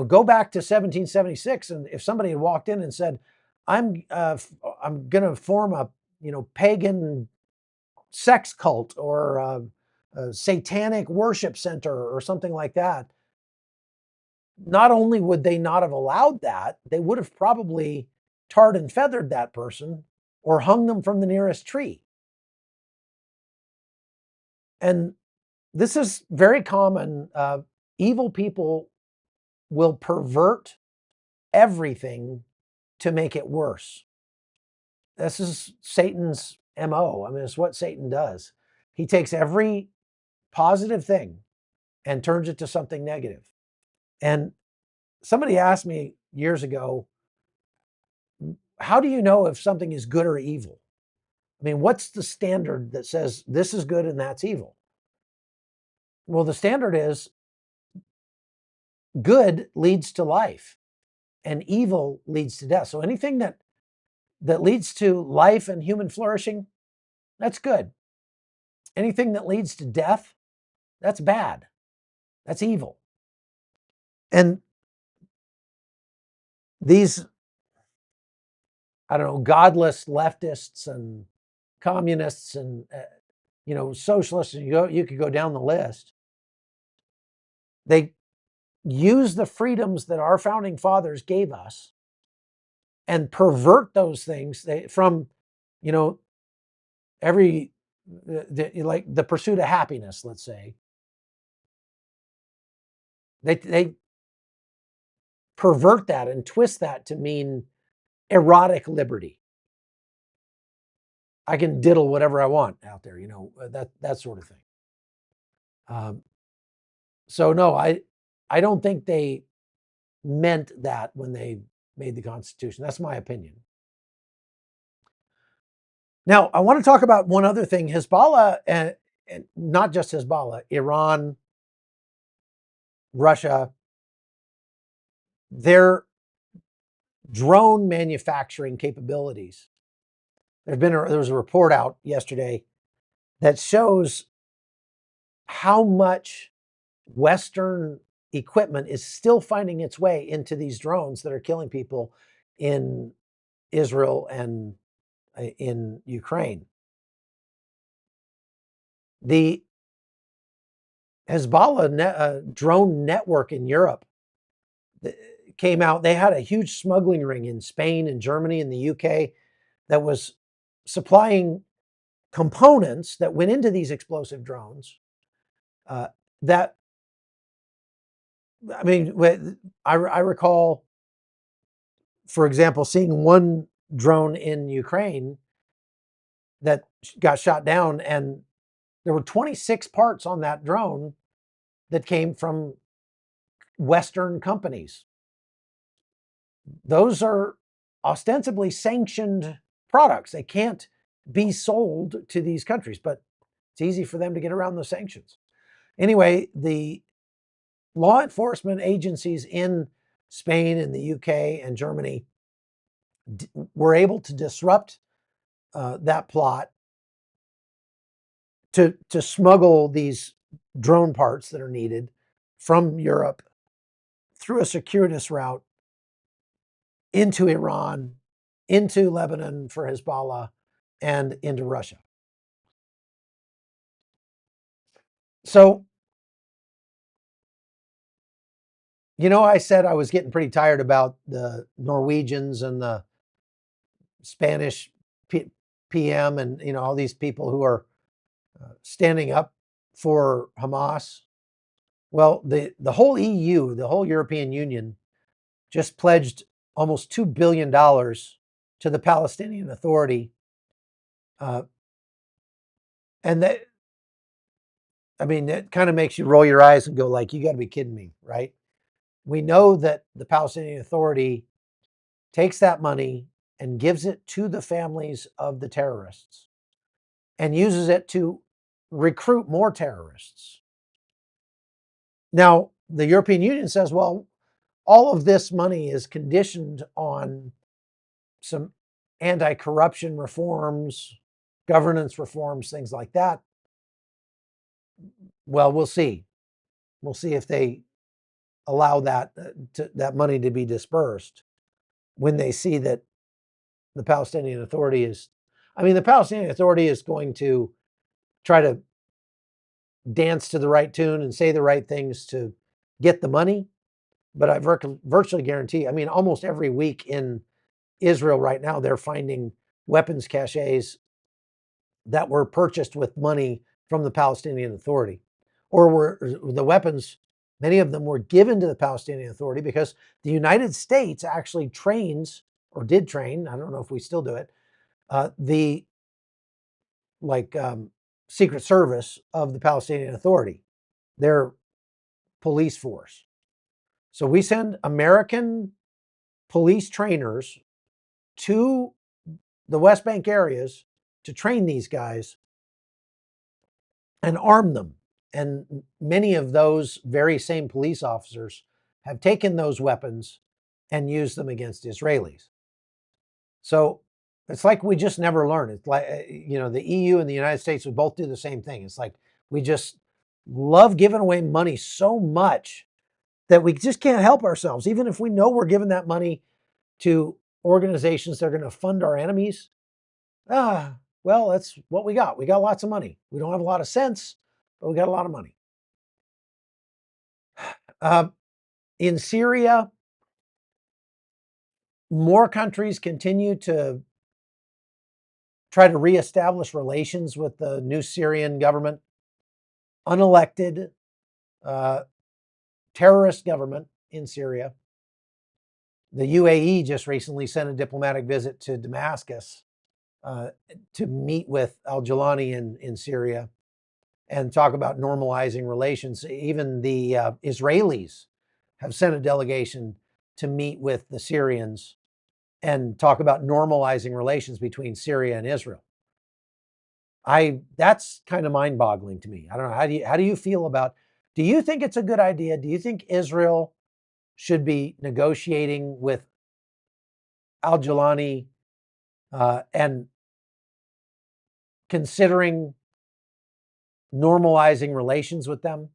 go back to 1776, and if somebody had walked in and said, I'm going to form a pagan sex cult or a satanic worship center or something like that, not only would they not have allowed that, they would have probably tarred and feathered that person or hung them from the nearest tree. And this is very common. Evil people will pervert everything to make it worse. This is Satan's MO. I mean, it's what Satan does. He takes every positive thing and turns it to something negative. And somebody asked me years ago, how do you know if something is good or evil? I mean, what's the standard that says this is good and that's evil? Well, the standard is good leads to life and evil leads to death. So anything that leads to life and human flourishing, that's good. Anything that leads to death, that's bad. That's evil. And these, I don't know, godless leftists and communists and socialists, and you could go down the list. They use the freedoms that our founding fathers gave us and pervert those things from, every like the pursuit of happiness, let's say. They pervert that and twist that to mean erotic liberty. I can diddle whatever I want out there, that sort of thing. So no, I don't think they meant that when they made the Constitution. That's my opinion. Now, I want to talk about one other thing. Hezbollah, and not just Hezbollah, Iran, Russia, their drone manufacturing capabilities. There was a report out yesterday that shows how much Western equipment is still finding its way into these drones that are killing people in Israel and in Ukraine. The Hezbollah drone network in Europe came out. They had a huge smuggling ring in Spain and Germany and the UK that was supplying components that went into these explosive drones. I recall, for example, seeing one drone in Ukraine that got shot down, and there were 26 parts on that drone that came from Western companies. Those are ostensibly sanctioned products. They can't be sold to these countries, but it's easy for them to get around the sanctions. Anyway, the law enforcement agencies in Spain and the UK and Germany were able to disrupt that plot to smuggle these drone parts that are needed from Europe through a circuitous route into Iran, into Lebanon for Hezbollah, and into Russia. So, I said I was getting pretty tired about the Norwegians and the Spanish PM and, all these people who are standing up for Hamas. Well, the whole EU, the whole European Union, just pledged almost $2 billion to the Palestinian Authority. And that, that kind of makes you roll your eyes and go like, you got to be kidding me, right? We know that the Palestinian Authority takes that money and gives it to the families of the terrorists and uses it to recruit more terrorists. Now, the European Union says, well, all of this money is conditioned on some anti-corruption reforms, governance reforms, things like that. Well, we'll see. We'll see if they allow that that money to be dispersed when they see that the Palestinian Authority is, the Palestinian Authority is going to try to dance to the right tune and say the right things to get the money. But I virtually guarantee, almost every week in Israel right now, they're finding weapons caches that were purchased with money from the Palestinian Authority, or were the weapons, many of them were given to the Palestinian Authority because the United States actually trains, or did train, I don't know if we still do it, the Secret Service of the Palestinian Authority, their police force. So we send American police trainers to the West Bank areas to train these guys and arm them. And many of those very same police officers have taken those weapons and used them against Israelis. So it's like we just never learn. It's like, the EU and the United States, we both do the same thing. It's like we just love giving away money so much that we just can't help ourselves. Even if we know we're giving that money to organizations that are going to fund our enemies, well, that's what we got. We got lots of money. We don't have a lot of sense, but we got a lot of money. In Syria, more countries continue to try to reestablish relations with the new Syrian government, unelected terrorist government in Syria. The UAE just recently sent a diplomatic visit to Damascus to meet with al-Jilani in Syria and talk about normalizing relations. Even the Israelis have sent a delegation to meet with the Syrians and talk about normalizing relations between Syria and Israel. That's kind of mind-boggling to me. I don't know. How do you feel about? Do you think it's a good idea? Do you think Israel should be negotiating with al-Jilani and considering normalizing relations with them?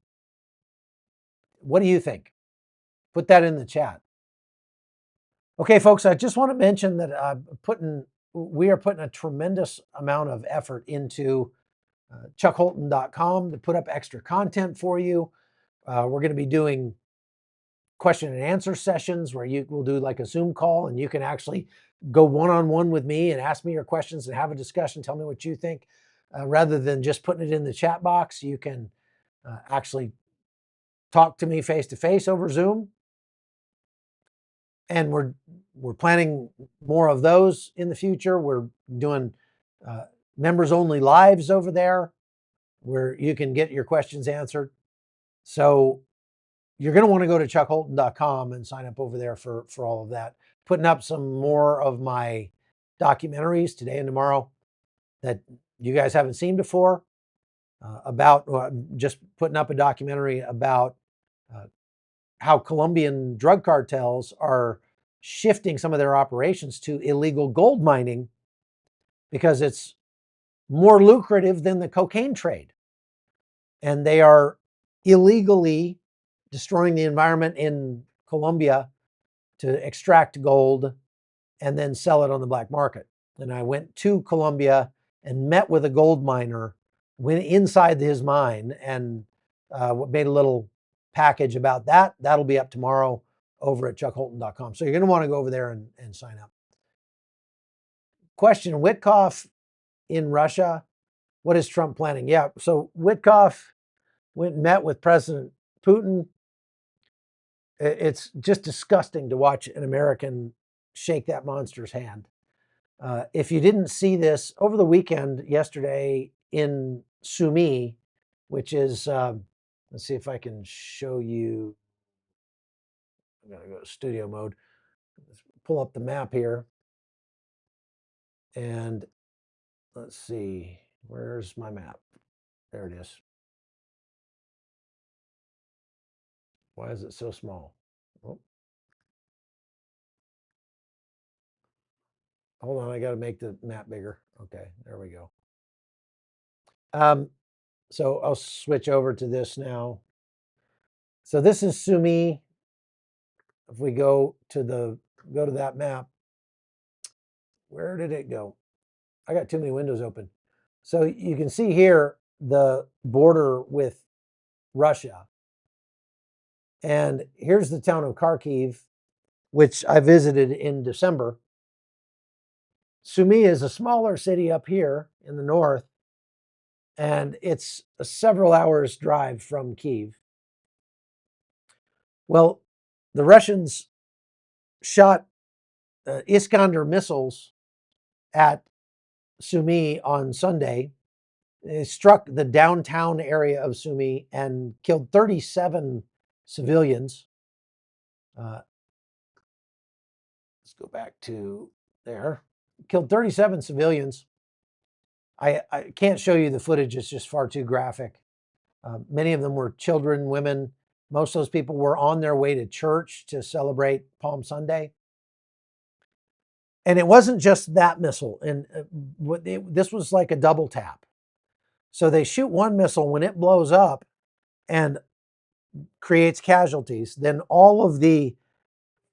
What do you think? Put that in the chat. Okay, folks, I just want to mention that we are putting a tremendous amount of effort into chuckholton.com to put up extra content for you. We're going to be doing question and answer sessions where we'll do like a Zoom call and you can actually go one-on-one with me and ask me your questions and have a discussion. Tell me what you think. Rather than just putting it in the chat box, you can actually talk to me face-to-face over Zoom. And we're planning more of those in the future. We're doing members-only lives over there where you can get your questions answered. So you're going to want to go to chuckholton.com and sign up over there for all of that. Putting up some more of my documentaries today and tomorrow that you guys haven't seen before just putting up a documentary about how Colombian drug cartels are shifting some of their operations to illegal gold mining because it's more lucrative than the cocaine trade. And they are illegally destroying the environment in Colombia to extract gold and then sell it on the black market. And I went to Colombia and met with a gold miner, went inside his mine, and made a little package about that. That'll be up tomorrow over at chuckholton.com. So you're going to want to go over there and sign up. Question: Witkoff in Russia. What is Trump planning? Yeah, so Witkoff went and met with President Putin. It's just disgusting to watch an American shake that monster's hand. If you didn't see this over the weekend, yesterday in Sumy, which is, let's see if I can show you. I'm going to go to studio mode. Let's pull up the map here. And let's see, where's my map? There it is. Why is it so small? Oh. Hold on, I got to make the map bigger. Okay, there we go. So I'll switch over to this now. So this is Sumy. If we go to that map, where did it go? I got too many windows open. So you can see here the border with Russia. And here's the town of Kharkiv, which I visited in December. Sumy is a smaller city up here in the north, and it's a several hours drive from Kyiv. Well, the Russians shot Iskander missiles at Sumy on Sunday. It struck the downtown area of Sumy and killed 37 civilians. Let's go back to there. Killed 37 civilians. I can't show you the footage. It's just far too graphic. Many of them were children, women. Most of those people were on their way to church to celebrate Palm Sunday. And it wasn't just that missile. And this was like a double tap. So they shoot one missile. When it blows up and creates casualties, then all of the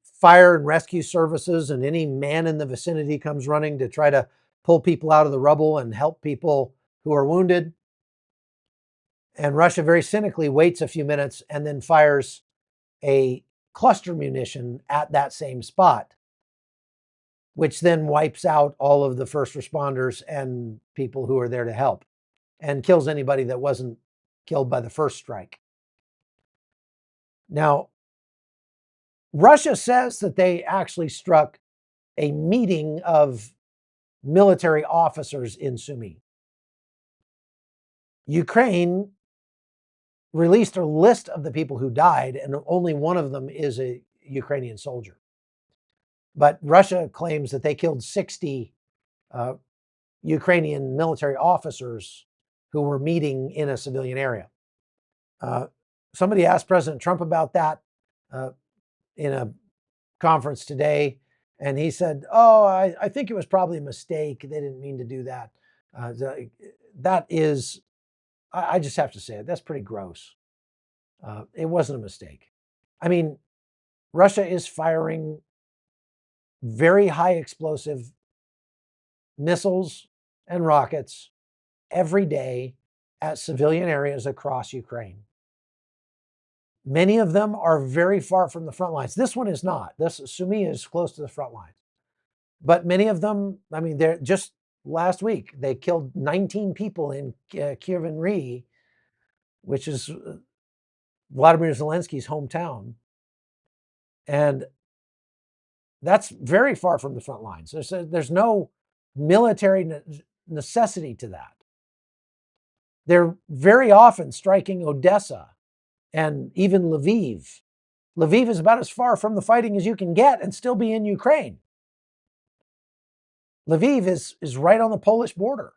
fire and rescue services and any man in the vicinity comes running to try to pull people out of the rubble and help people who are wounded. And Russia very cynically waits a few minutes and then fires a cluster munition at that same spot, which then wipes out all of the first responders and people who are there to help and kills anybody that wasn't killed by the first strike. Now, Russia says that they actually struck a meeting of military officers in Sumy. Ukraine released a list of the people who died, and only one of them is a Ukrainian soldier. But Russia claims that they killed 60 Ukrainian military officers who were meeting in a civilian area. Somebody asked President Trump about that in a conference today, and he said, "Oh, I think it was probably a mistake. They didn't mean to do that." That is, I just have to say it, that's pretty gross. It wasn't a mistake. I mean, Russia is firing very high explosive missiles and rockets every day at civilian areas across Ukraine. Many of them are very far from the front lines. This one is not. This Sumy is close to the front lines. But many of them, I mean, they're just last week, they killed 19 people in Kiev, which is Vladimir Zelensky's hometown. And that's very far from the front lines. There's no military necessity to that. They're very often striking Odessa and even Lviv. Lviv is about as far from the fighting as you can get and still be in Ukraine. Lviv is right on the Polish border.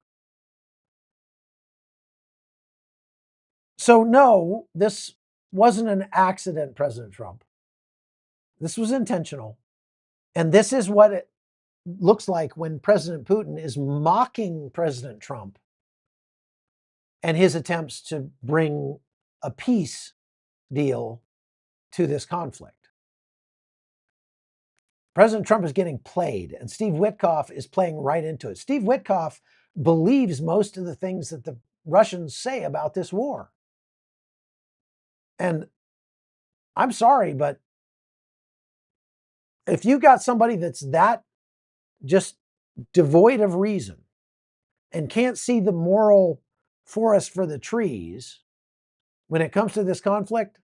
So no, this wasn't an accident, President Trump. This was intentional. And this is what looks like when President Putin is mocking President Trump and his attempts to bring a peace deal to this conflict. President Trump is getting played, and Steve Witkoff is playing right into it. Steve Witkoff believes most of the things that the Russians say about this war. And I'm sorry, but if you got somebody that's that just devoid of reason and can't see the moral forest for the trees when it comes to this conflict,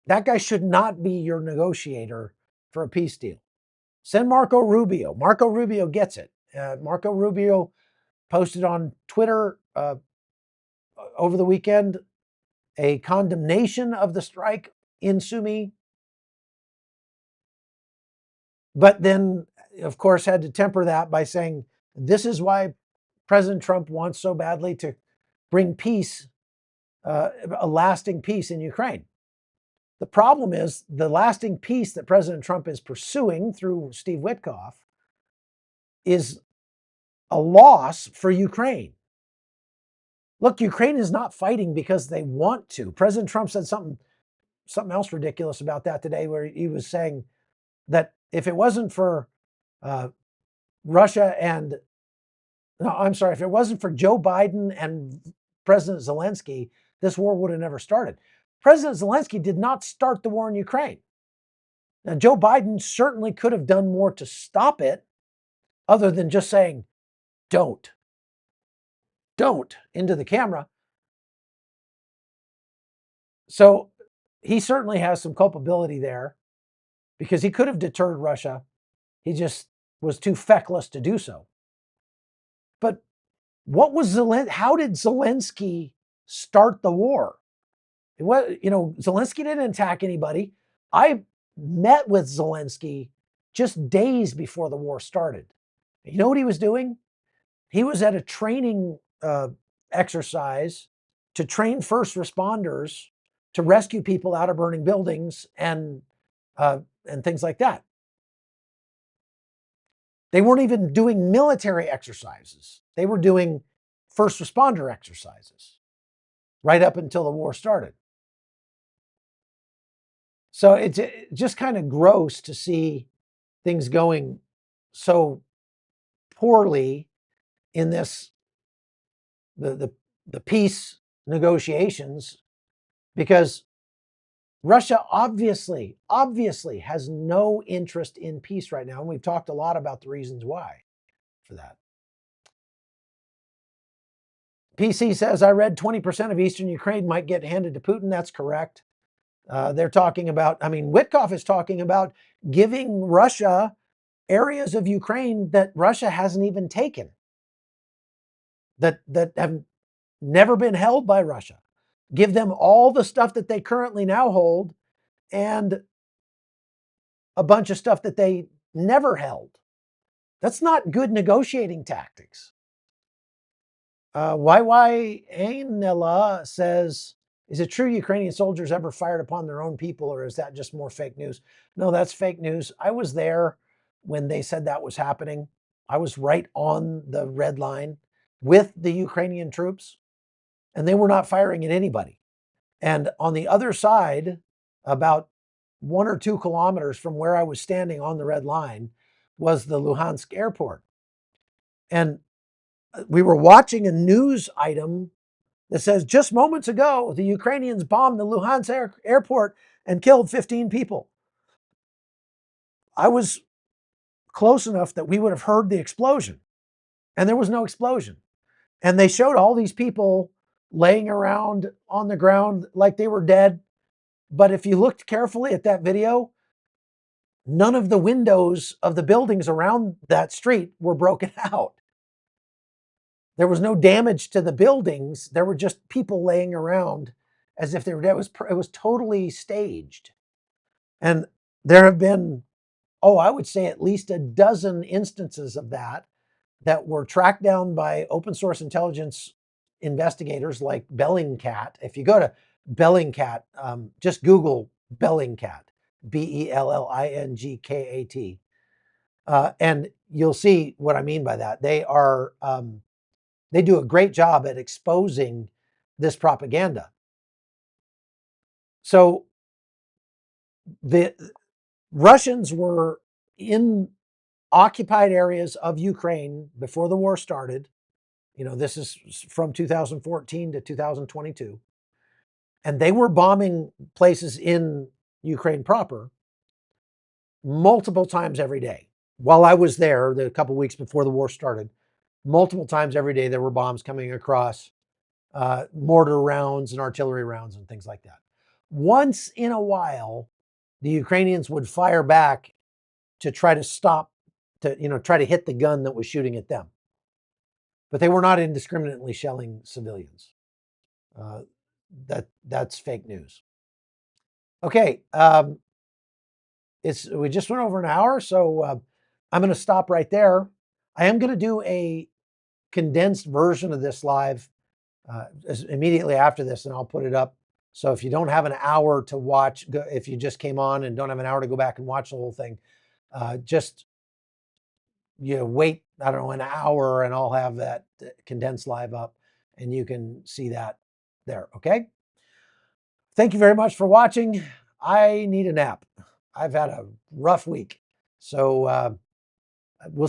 that guy should not be your negotiator for a peace deal. Send Marco Rubio. Marco Rubio gets it. Marco Rubio posted on Twitter over the weekend a condemnation of the strike in Sumy, but then, of course, had to temper that by saying, this is why President Trump wants so badly to bring peace, a lasting peace in Ukraine. The problem is the lasting peace that President Trump is pursuing through Steve Witkoff is a loss for Ukraine. Look, Ukraine is not fighting because they want to. President Trump said something else ridiculous about that today, where he was saying that if it wasn't for Russia and, no, I'm sorry, if it wasn't for Joe Biden and President Zelensky, this war would have never started. President Zelensky did not start the war in Ukraine. Now, Joe Biden certainly could have done more to stop it, other than just saying, don't into the camera. So he certainly has some culpability there, because he could have deterred Russia. He just was too feckless to do so. But what was how did Zelensky start the war? It was, Zelensky didn't attack anybody. I met with Zelensky just days before the war started. You know what he was doing? He was at a training exercise to train first responders to rescue people out of burning buildings and things like that. They weren't even doing military exercises. They were doing first responder exercises right up until the war started. So it's just kind of gross to see things going so poorly in this, the peace negotiations, because Russia obviously has no interest in peace right now. And we've talked a lot about the reasons why for that. PC says, I read 20% of Eastern Ukraine might get handed to Putin. That's correct. They're talking about, Witkoff is talking about giving Russia areas of Ukraine that Russia hasn't even taken, that have never been held by Russia. Give them all the stuff that they currently now hold and a bunch of stuff that they never held. That's not good negotiating tactics. YY Ainela says, is it true Ukrainian soldiers ever fired upon their own people, or is that just more fake news? No, that's fake news. I was there when they said that was happening. I was right on the red line with the Ukrainian troops, and they were not firing at anybody. And on the other side, about 1 or 2 kilometers from where I was standing on the red line, was the Luhansk airport. And we were watching a news item that says, just moments ago, the Ukrainians bombed the Luhansk airport and killed 15 people. I was close enough that we would have heard the explosion, and there was no explosion. And they showed all these people laying around on the ground like they were dead. But if you looked carefully at that video, none of the windows of the buildings around that street were broken out. There was no damage to the buildings. There were just people laying around as if they were dead. It was totally staged. And there have been, I would say at least a dozen instances of that were tracked down by open source intelligence investigators like Bellingcat. If you go to Bellingcat, just Google Bellingcat, Bellingkat. And you'll see what I mean by that. They do a great job at exposing this propaganda. So the Russians were in occupied areas of Ukraine before the war started. This is from 2014 to 2022. And they were bombing places in Ukraine proper multiple times every day. While I was there, the couple weeks before the war started, multiple times every day there were bombs coming across, mortar rounds and artillery rounds and things like that. Once in a while, the Ukrainians would fire back to try to stop, try to hit the gun that was shooting at them. But they were not indiscriminately shelling civilians. That's fake news. Okay, we just went over an hour, so I'm going to stop right there. I am going to do a condensed version of this live immediately after this, and I'll put it up. So if you don't have an hour to watch, if you just came on and don't have an hour to go back and watch the whole thing, just wait, I don't know, an hour, and I'll have that condensed live up, and you can see that there. Okay. Thank you very much for watching. I need a nap. I've had a rough week, so we'll